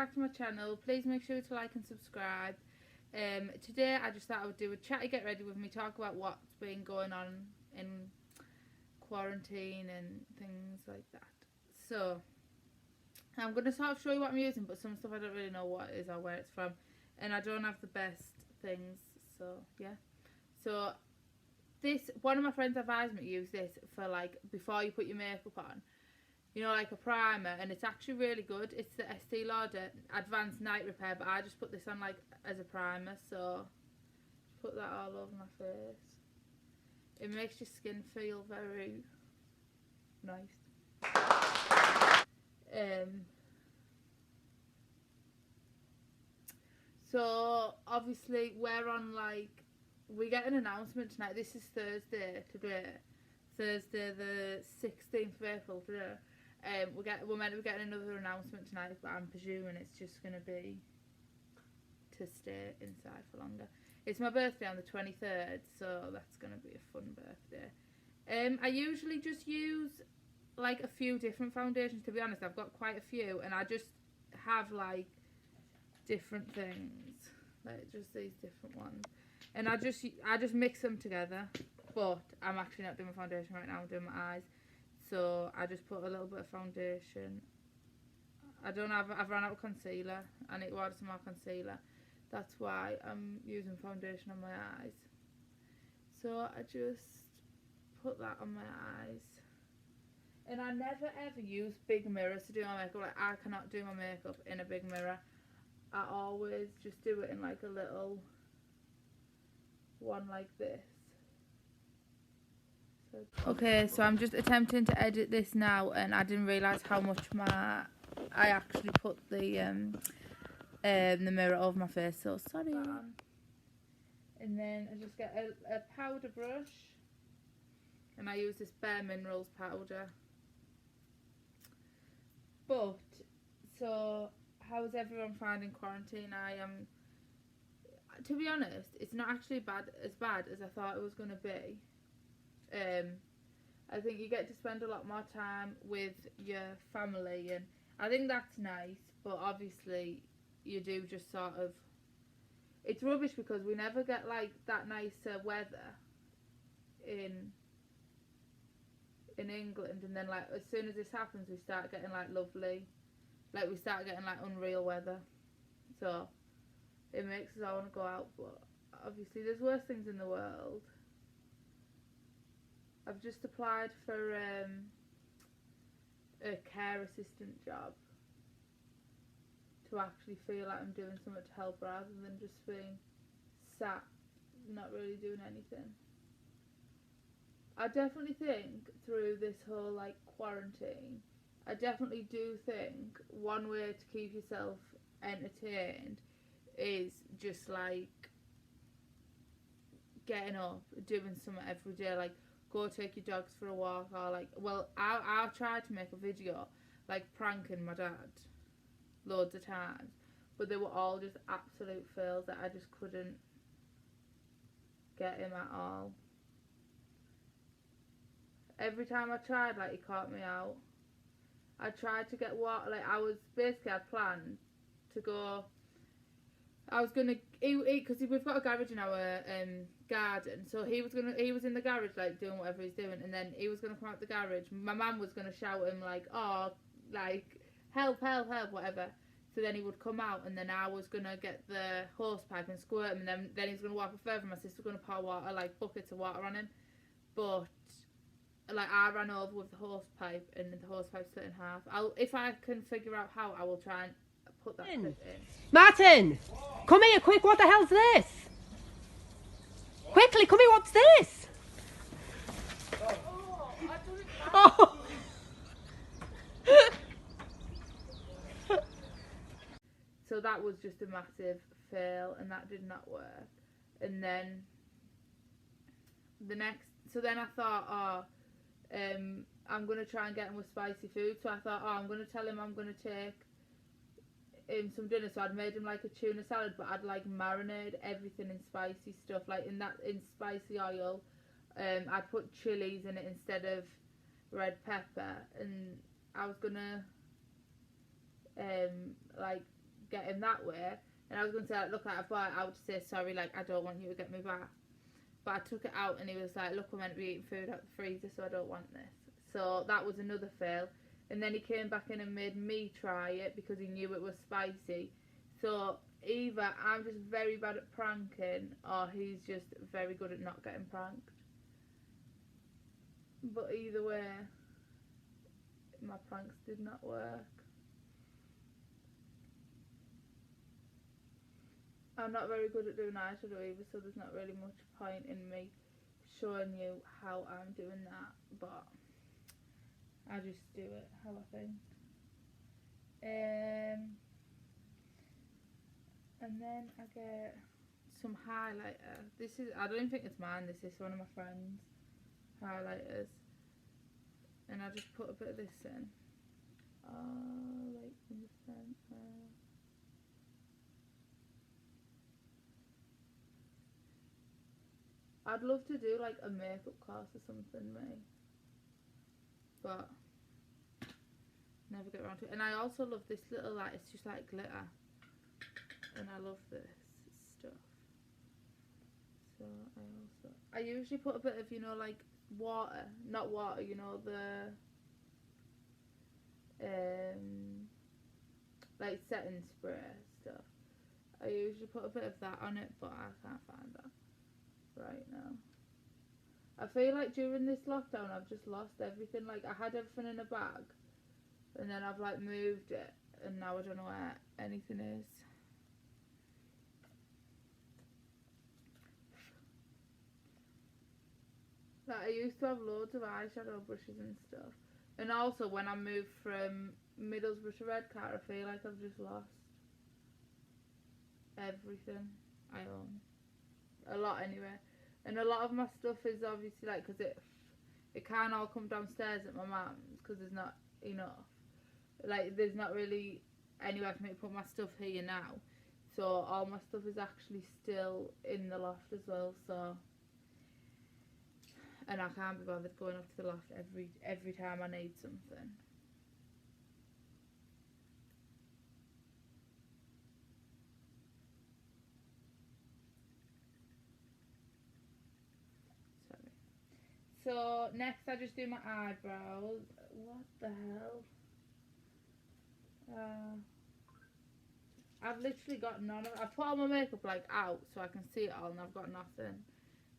back to my channel. Please make sure to like and subscribe. Today I just thought I would do a chatty get ready with me, talk about what's been going on in quarantine and things like that. So I'm going to sort of show you what I'm using, but some stuff I don't really know what it is or where it's from, and I don't have the best things, so yeah. So this, one of my friends advised me to use this for like before you put your makeup on, you know, like a primer, and it's actually really good. It's the Estee Lauder Advanced Night Repair, but I just put this on like as a primer, so put that all over my face. It makes your skin feel very nice. So obviously we're on, like, we get an announcement tonight. This is Thursday today, Thursday the 16th of April today. We're meant to be getting another announcement tonight, but I'm presuming it's just going to be to stay inside for longer. It's my birthday on the 23rd, so that's going to be a fun birthday. I usually just use like a few different foundations, to be honest. I've got quite a few, and I just have like different things, like just these different ones, and I just mix them together. But I'm actually not doing my foundation right now, I'm doing my eyes. So I just put a little bit of foundation. I've run out of concealer. I need to order some more concealer. That's why I'm using foundation on my eyes. So I just put that on my eyes. And I never ever use big mirrors to do my makeup. Like, I cannot do my makeup in a big mirror. I always just do it in like a little one like this. Okay, so I'm just attempting to edit this now, and I didn't realise how much I actually put the mirror over my face, so sorry. And then I just get a powder brush, and I use this Bare Minerals powder. But, so, how's everyone finding quarantine? To be honest, it's not actually as bad as I thought it was going to be. I think you get to spend a lot more time with your family, and I think that's nice, but obviously you do just sort of, it's rubbish because we never get like that nicer weather in England, and then like as soon as this happens we start getting like lovely, like we start getting like unreal weather, so it makes us all want to go out. But obviously there's worse things in the world. I've just applied for a care assistant job to actually feel like I'm doing something to help rather than just being sat not really doing anything. I definitely think through this whole like quarantine, I definitely do think one way to keep yourself entertained is just like getting up, doing something every day, like go take your dogs for a walk, or like, well, I tried to make a video like pranking my dad loads of times, but they were all just absolute fails that I just couldn't get him at all. Every time I tried, like, he caught me out. I tried to get water, like, I'd planned to go, I was gonna, because we've got a garage in our garden, so he was in the garage, like, doing whatever he's doing, and then he was gonna come out the garage. My mum was gonna shout him, like, oh, like, help, help, help, whatever. So then he would come out, and then I was gonna get the hose pipe and squirt him, and then he was gonna walk further, and my sister was gonna pour water, like, buckets of water on him. But like, I ran over with the hose pipe, and the hose pipe split in half. If I can figure out how, I will try and put that clip in. Martin, come here quick. What the hell's this? Quickly, come here. What's this? Oh. So that was just a massive fail, and that did not work. And then then I thought, oh, I'm going to try and get him with spicy food. So I thought, oh, I'm going to tell him I'm going to take him some dinner. So I'd made him like a tuna salad, but I'd like marinated everything in spicy stuff, like in spicy oil. I'd put chilies in it instead of red pepper, and I was going to like get him that way. And I was going to say, like, look, I've bought it out to say sorry, like, I don't want you to get me back. But I took it out and he was like, look, we're meant to be eating food out the freezer, so I don't want this. So that was another fail. And then he came back in and made me try it because he knew it was spicy. So either I'm just very bad at pranking or he's just very good at not getting pranked. But either way, my pranks did not work. I'm not very good at doing eyeshadow either, so there's not really much point in me showing you how I'm doing that, but I just do it how I think. And then I get some highlighter. This is, I don't even think it's mine, this is one of my friends' highlighters. And I just put a bit of this in. Like in the centre. I'd love to do like a makeup course or something, me. But never get around to it. And I also love this little, like, it's just like glitter. And I love this stuff. So I usually put a bit of, you know, like water, not water, you know, the like setting spray stuff. I usually put a bit of that on it, but I can't find that right now. I feel like during this lockdown I've just lost everything. Like, I had everything in a bag and then I've like moved it and now I don't know where anything is. Like, I used to have loads of eyeshadow brushes and stuff. And also when I moved from Middlesbrough to Redcar, I feel like I've just lost everything I own. A lot anyway. And a lot of my stuff is obviously like, because it can't all come downstairs at my mum's because there's not enough. Like, there's not really anywhere for me to put my stuff here now. So all my stuff is actually still in the loft as well, so. And I can't be bothered going up to the loft every time I need something. Sorry. So next I just do my eyebrows. What the hell? I've literally got none of it. I put all my makeup like out so I can see it all and I've got nothing.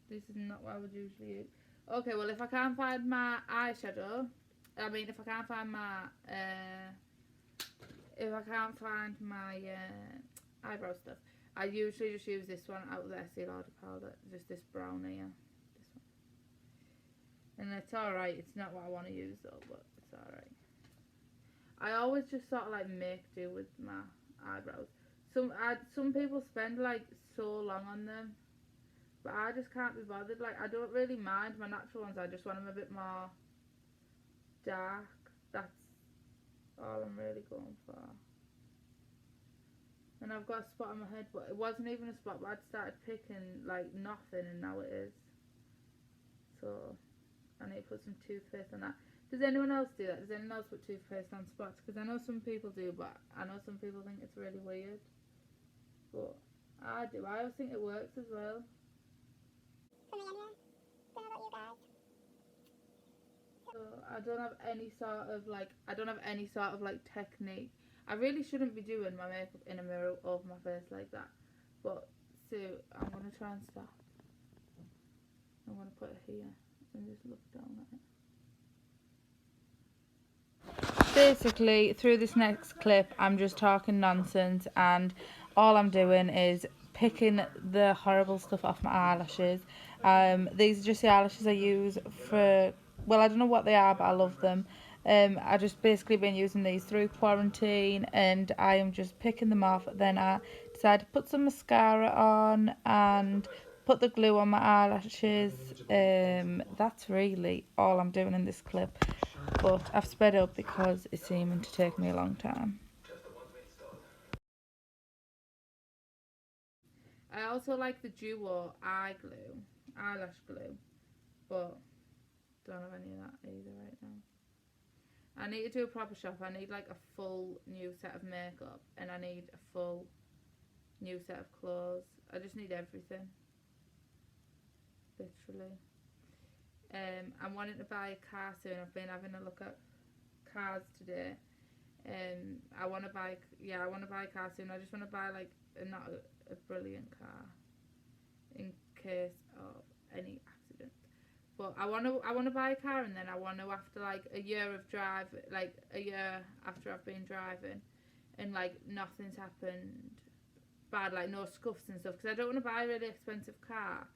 This is not what I would usually use. Okay, well, if I can't find my eyeshadow, I mean, if I can't find my eyebrow stuff, I usually just use this one out of the Estee Lauder palette, just this brown here, this one. And it's alright. It's not what I want to use though, but it's alright. I always just sort of like make do with my eyebrows. Some people spend like so long on them, but I just can't be bothered. Like, I don't really mind my natural ones. I just want them a bit more dark. That's all I'm really going for. And I've got a spot on my head, but it wasn't even a spot. But I'd started picking like nothing, and now it is. So I need to put some toothpaste on that. Does anyone else do that? Does anyone else put toothpaste on spots? Because I know some people do, but I know some people think it's really weird. But I do. I always think it works as well. For me anyway. Don't know about you guys. So I don't have any sort of like technique. I really shouldn't be doing my makeup in a mirror over my face like that. But so I'm gonna try and stop. I'm gonna put it here and just look down at it. Basically, through this next clip, I'm just talking nonsense, and all I'm doing is picking the horrible stuff off my eyelashes. These are just the eyelashes I use for, well, I don't know what they are, but I love them. I just basically been using these through quarantine, and I am just picking them off. Then I decided to put some mascara on and put the glue on my eyelashes. That's really all I'm doing in this clip, but I've sped up because it's seeming to take me a long time. I also like the Duo eyelash glue, but don't have any of that either right now. I need to do a proper shop. I need like a full new set of makeup, and I need a full new set of clothes. I just need everything, literally. I'm wanting to buy a car soon. I've been having a look at cars today. I want to buy a car soon. I just want to buy like not a brilliant car in case of any accident. But I want to buy a car, and then I want to, after like a year of drive, like a year after I've been driving, and like nothing's happened bad, like no scuffs and stuff, because I don't want to buy a really expensive car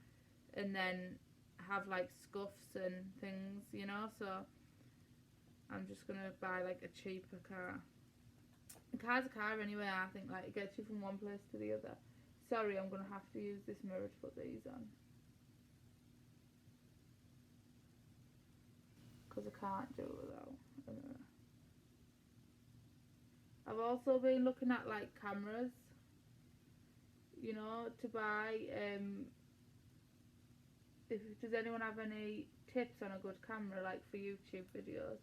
and then have like scuffs and things, you know. So I'm just gonna buy like a cheaper car. A car's a car anyway. I think like it gets you from one place to the other. Sorry, I'm gonna have to use this mirror to put these on because I can't do it without a mirror. I've also been looking at like cameras, you know, to buy. Does anyone have any tips on a good camera, like for YouTube videos?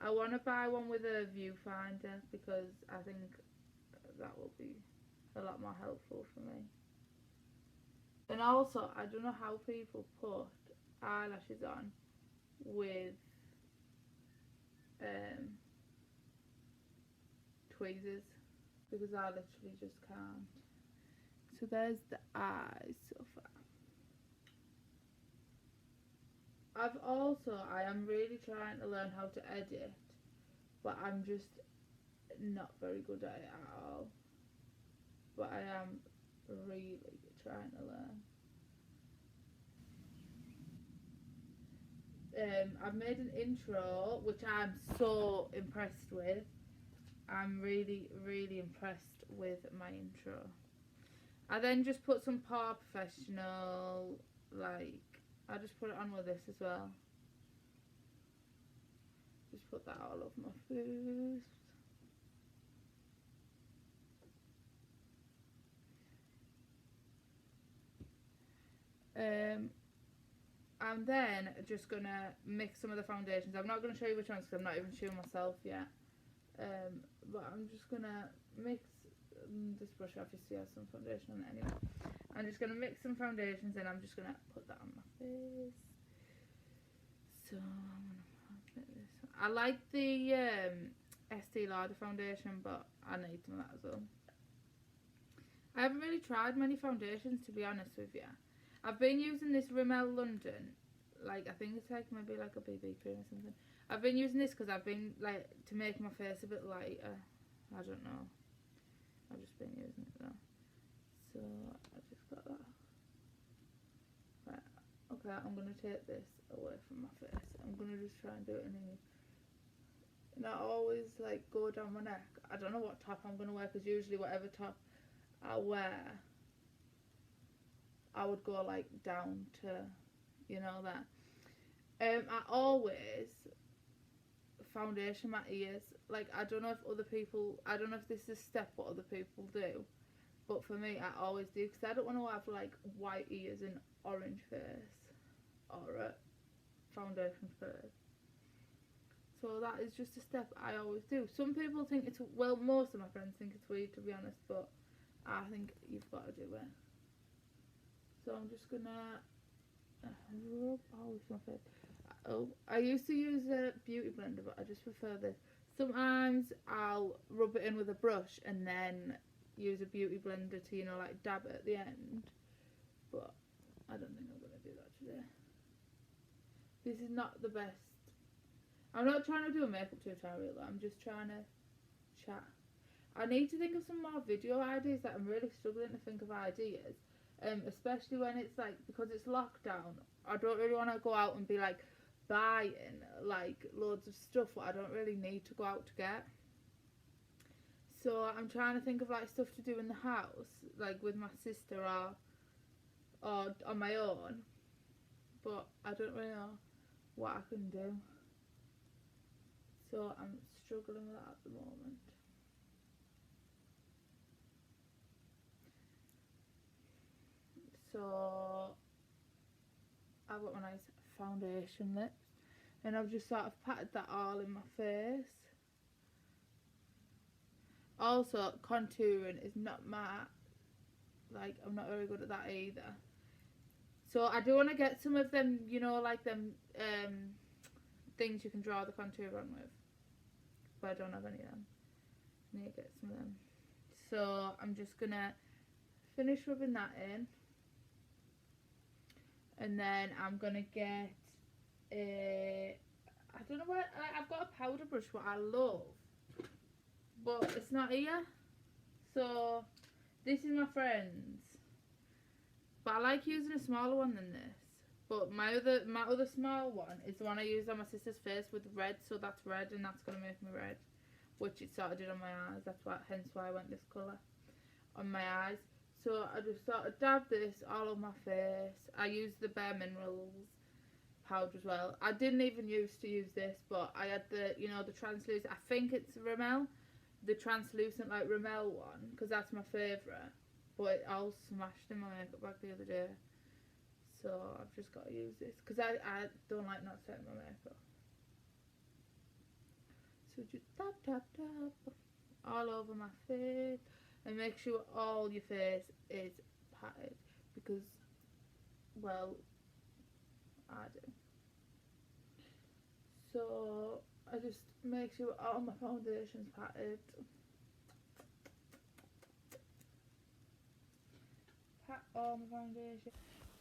I want to buy one with a viewfinder because I think that will be a lot more helpful for me. And also, I don't know how people put eyelashes on with tweezers, because I literally just can't. So there's the eyes so far. I am really trying to learn how to edit, but I'm just not very good at it at all. But I am really trying to learn. I've made an intro, which I'm so impressed with. I'm really, really impressed with my intro. I then just put some Paw Professional, like, I just put it on with this as well. Just put that all over my face. I'm then just gonna mix some of the foundations. I'm not gonna show you which ones because I'm not even sure myself yet. But I'm just gonna mix this brush obviously has some foundation on it anyway. I'm just gonna mix some foundations and I'm just gonna put that on my face. So I'm gonna put this one. I like the Estee Lauder foundation, but I need some of that as well. I haven't really tried many foundations, to be honest with you. I've been using this Rimmel London, like I think it's like maybe like a BB cream or something. I've been using this because I've been like to make my face a bit lighter. I don't know. I've just been using it though. So I just got that. Right. Okay, I'm gonna take this away from my face. I'm gonna just try and do it in here. And I always like go down my neck. I don't know what top I'm gonna wear because usually whatever top I wear, I would go like down to, you know, that. I always foundation my ears. Like I don't know if this is a step what other people do, but for me I always do because I don't want to have like white ears and orange face or a foundation face. So that is just a step I always do. Some people think it's, well, most of my friends think it's weird, to be honest, but I think you've got to do it. So I'm just gonna rub all over my face. Oh, I used to use a beauty blender, but I just prefer this. Sometimes I'll rub it in with a brush and then use a beauty blender to, you know, like dab it at the end. But I don't think I'm gonna do that today. This is not the best. I'm not trying to do a makeup tutorial though, I'm just trying to chat. I need to think of some more video ideas. That I'm really struggling to think of ideas. Especially when it's like, because it's lockdown, I don't really want to go out and be like buying like loads of stuff what I don't really need to go out to get. So I'm trying to think of like stuff to do in the house, like with my sister or on my own, but I don't really know what I can do. So I'm struggling with that at the moment. So I've got my nice foundation lips. And I've just sort of patted that all in my face. Also, contouring is not my, like, I'm not very good at that either. So I do want to get some of them, you know, like them things you can draw the contour on with. But I don't have any of them. I need to get some of them. So I'm just going to finish rubbing that in. And then I'm going to get a, I don't know what, I've got a powder brush what I love. But it's not here. So this is my friend's. But I like using a smaller one than this. But my other small one is the one I used on my sister's face with red, so that's red and that's gonna make me red. Which it sort of did on my eyes. That's why, hence why I went this colour on my eyes. So I just sort of dab this all over my face. I used the Bare Minerals powder as well. I didn't even used to use this, but I had the, you know, the translucent, I think it's Rimmel, the translucent like Rimmel one, because that's my favourite. But it all smashed in my makeup bag the other day. So I've just got to use this, because I don't like not setting my makeup. So just tap tap tap all over my face. And make sure all your face is patted, because, well, I do. So I just make sure all my foundation's patted. Pat all my foundation.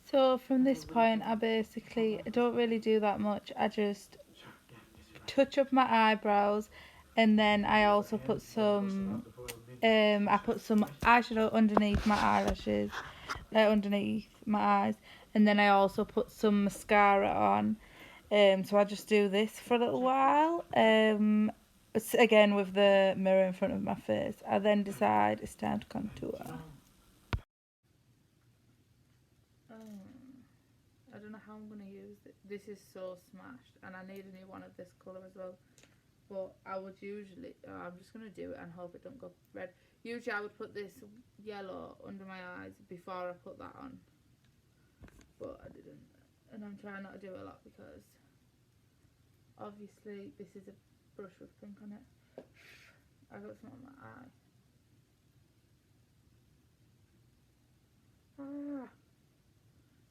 So from this point I don't really do that much. I just touch up my eyebrows, and then I also put some eyeshadow underneath my eyelashes, underneath my eyes, and then I also put some mascara on. So I just do this for a little while, again with the mirror in front of my face. I then decide it's time to contour. I don't know how I'm going to use it. This is so smashed, and I need a new one of this colour as well. But I would usually, I'm just going to do it and hope it don't go red. Usually I would put this yellow under my eyes before I put that on. But I didn't. And I'm trying not to do it a lot because obviously this is a brush with pink on it. I got some on my eye. Ah.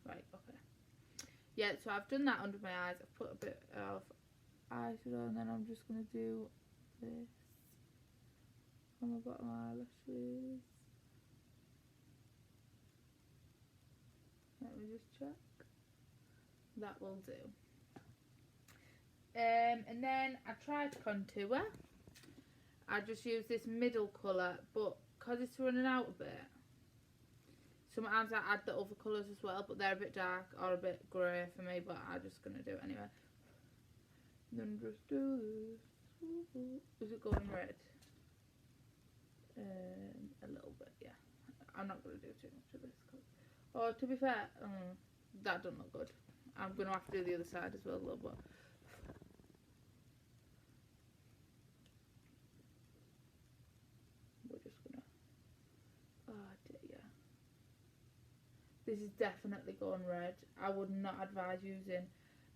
Right, okay. Yeah, so I've done that under my eyes. I've put a bit of eyeshadow, and then I'm just going to do this on my bottom eyelashes. Let me just check. That will do. And then I tried contour. I just use this middle colour, but because it's running out a bit, sometimes I add the other colours as well, but they're a bit dark or a bit grey for me, but I'm just going to do it anyway. Then just do this. Is it going red? A little bit, yeah. I'm not going to do too much of this. Oh, to be fair, that doesn't look good. I'm going to have to do the other side as well a little bit. We're just going to... Oh dear. This is definitely going red. I would not advise using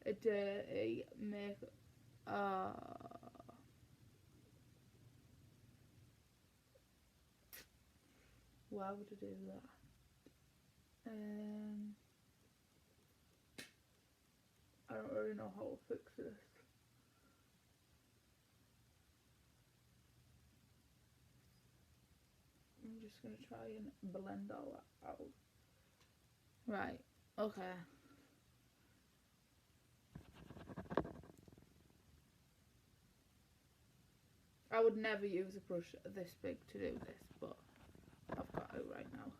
a dirty makeup. Why would I do that? I don't really know how to fix this. I'm just going to try and blend all that out. Right, okay. I would never use a brush this big to do this, but I've got it right now.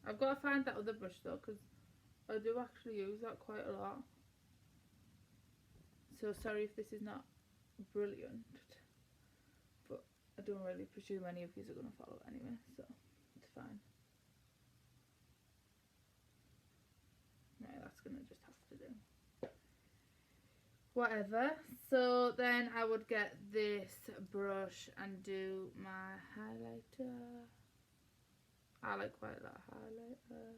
I've got to find that other brush though, because I do actually use that quite a lot. So sorry if this is not brilliant, but I don't really presume any of you are going to follow anyway, so it's fine. Right, that's going to just have to do. Whatever. So then I would get this brush and do my highlighter. I like quite a lot of highlighter.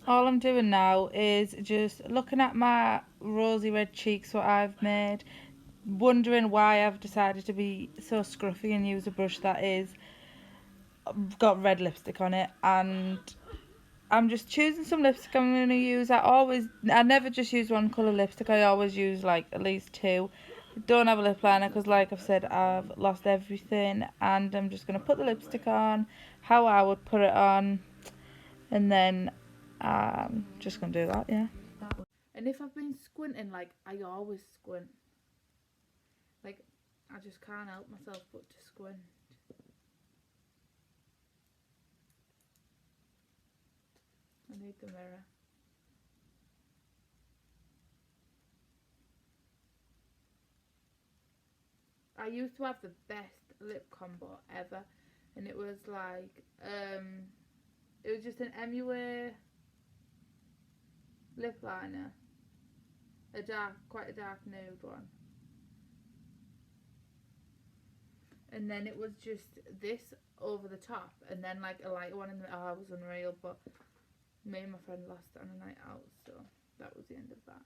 All I'm doing now is just looking at my rosy red cheeks, what I've made, wondering why I've decided to be so scruffy and use a brush that is got red lipstick on it, and I'm just choosing some lipstick I'm going to use. I never just use one colour lipstick, I always use like at least two. Don't have a lip liner because, like I've said, I've lost everything, and I'm just going to put the lipstick on how I would put it on, and then I'm just going to do that, yeah. And if I've been squinting, like, I always squint. Like, I just can't help myself but to squint. I need the mirror. I used to have the best lip combo ever, and it was like, it was just an MUA lip liner, quite a dark nude one, and then it was just this over the top, and then like a lighter one in the it was unreal. But me and my friend lost it on a night out, so that was the end of that.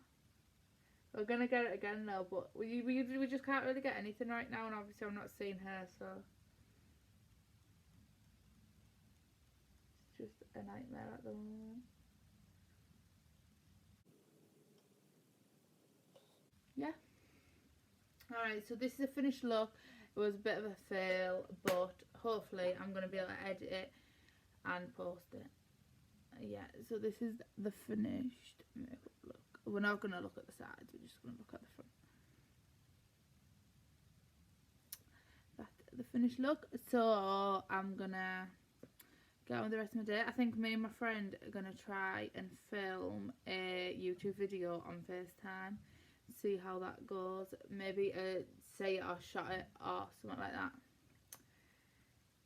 We're gonna get it again though, but we just can't really get anything right now, and obviously I'm not seeing her, so it's just a nightmare at the moment. Yeah. Alright, so this is a finished look. It was a bit of a fail, but hopefully I'm going to be able to edit it and post it. Yeah, so this is the finished makeup look. We're not going to look at the sides, we're just going to look at the front. That's the finished look. So I'm going to get on with the rest of my day. I think me and my friend are going to try and film a YouTube video on FaceTime. See how that goes. Maybe say it or shot it or something like that.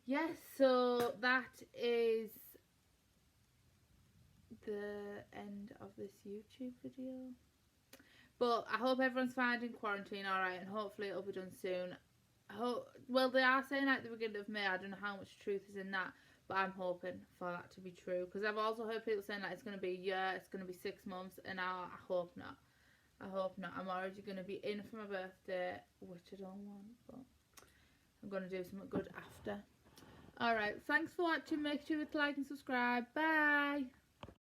Yes, so that is the end of this YouTube video. But I hope everyone's finding quarantine alright, and hopefully it'll be done soon. Well, they are saying at the beginning of May. I don't know how much truth is in that, but I'm hoping for that to be true, because I've also heard people saying that it's going to be a year, it's going to be 6 months, and I hope not. I hope not. I'm already going to be in for my birthday, which I don't want, but I'm going to do something good after. Alright, thanks for watching. Make sure to like and subscribe. Bye!